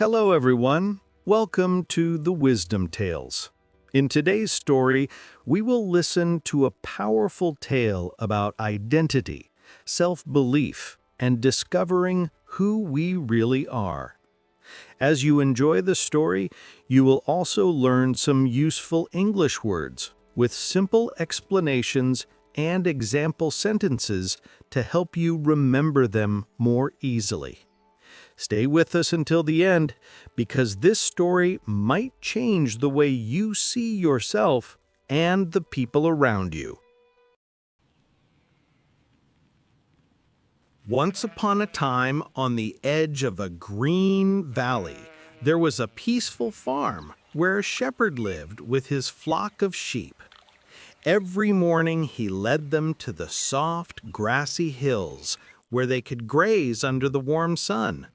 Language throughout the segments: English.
Hello, everyone. Welcome to the Wisdom Tales. In today's story, we will listen to a powerful tale about identity, self-belief, and discovering who we really are. As you enjoy the story, you will also learn some useful English words with simple explanations and example sentences to help you remember them more easily. Stay with us until the end, because this story might change the way you see yourself and the people around you. Once upon a time, on the edge of a green valley, there was a peaceful farm where a shepherd lived with his flock of sheep. Every morning he led them to the soft, grassy hills where they could graze under the warm sun.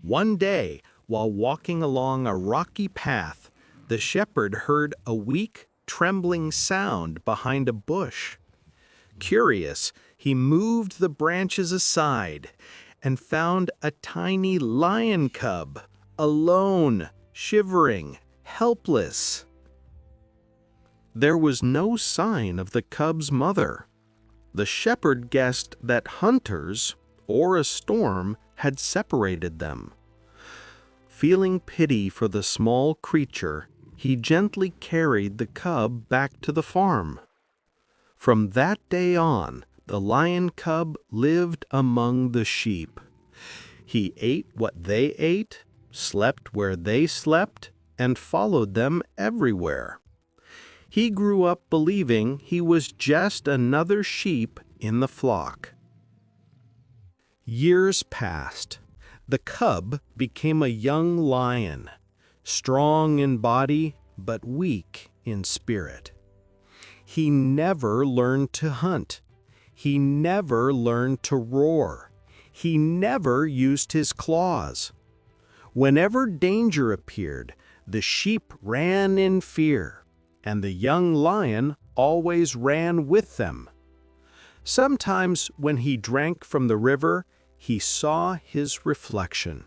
One day, while walking along a rocky path, the shepherd heard a weak, trembling sound behind a bush. Curious, he moved the branches aside and found a tiny lion cub, alone, shivering, helpless. There was no sign of the cub's mother. The shepherd guessed that hunters, or a storm, had separated them. Feeling pity for the small creature, he gently carried the cub back to the farm. From that day on, the lion cub lived among the sheep. He ate what they ate, slept where they slept, and followed them everywhere. He grew up believing he was just another sheep in the flock. Years passed. The cub became a young lion, strong in body but weak in spirit. He never learned to hunt. He never learned to roar. He never used his claws. Whenever danger appeared, the sheep ran in fear, and the young lion always ran with them. Sometimes when he drank from the river, he saw his reflection,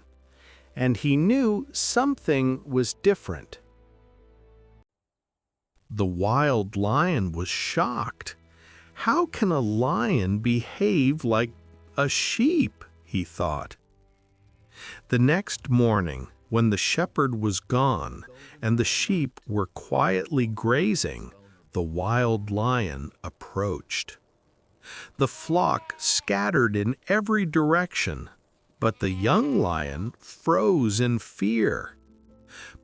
and he knew something was different. The wild lion was shocked. How can a lion behave like a sheep? He thought. The next morning, when the shepherd was gone and the sheep were quietly grazing, the wild lion approached. The flock scattered in every direction, but the young lion froze in fear.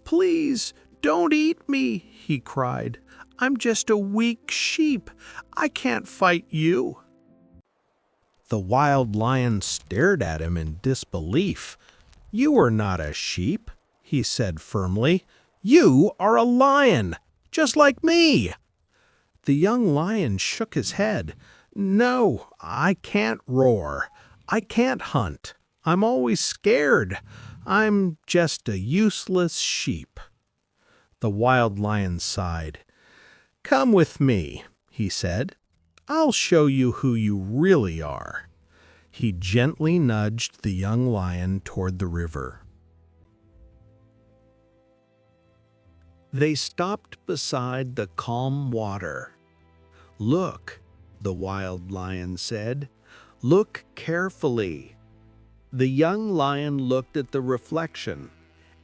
"Please, don't eat me," he cried. "I'm just a weak sheep. I can't fight you." The wild lion stared at him in disbelief. "You are not a sheep," he said firmly. "You are a lion, just like me." The young lion shook his head. "No, I can't roar. I can't hunt. I'm always scared. I'm just a useless sheep." The wild lion sighed. "Come with me," he said. "I'll show you who you really are." He gently nudged the young lion toward the river. They stopped beside the calm water. "Look," the wild lion said. "Look carefully." The young lion looked at the reflection,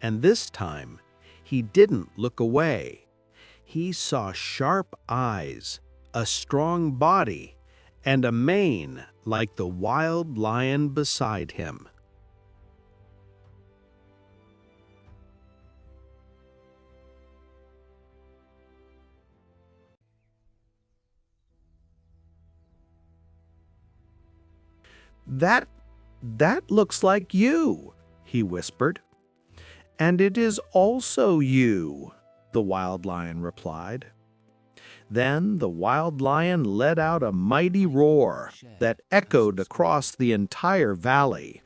and this time he didn't look away. He saw sharp eyes, a strong body, and a mane like the wild lion beside him. That looks like you," he whispered. "And it is also you," the wild lion replied. Then the wild lion let out a mighty roar that echoed across the entire valley.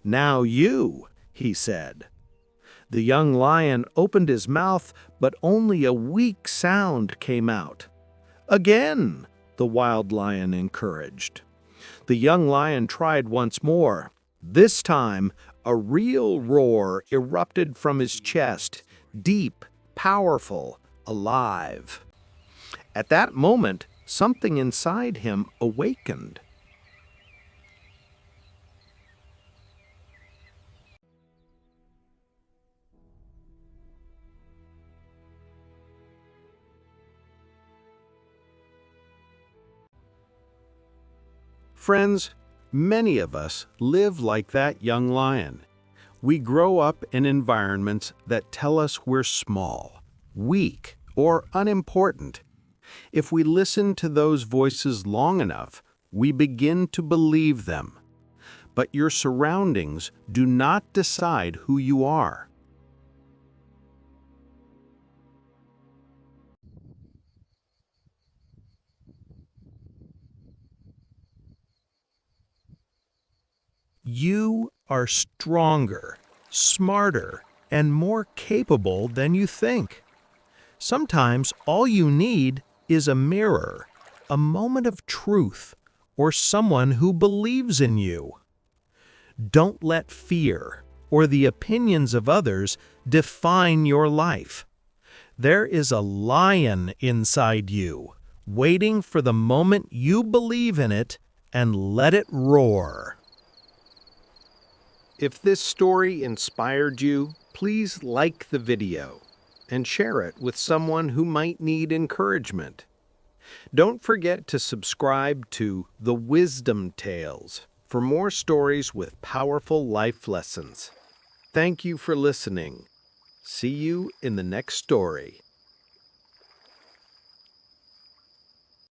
"Now you," he said. The young lion opened his mouth, but only a weak sound came out. "Again," the wild lion encouraged. The young lion tried once more. This time, A real roar erupted from his chest, deep, powerful, alive. At that moment, something inside him awakened. Friends, many of us live like that young lion. We grow up in environments that tell us we're small, weak, or unimportant. If we listen to those voices long enough, we begin to believe them. But your surroundings do not decide who you are. You are stronger, smarter, and more capable than you think. Sometimes all you need is a mirror, a moment of truth, or someone who believes in you. Don't let fear or the opinions of others define your life. There is a lion inside you, waiting for the moment you believe in it and let it roar. If this story inspired you, please like the video and share it with someone who might need encouragement. Don't forget to subscribe to The Wisdom Tales for more stories with powerful life lessons. Thank you for listening. See you in the next story.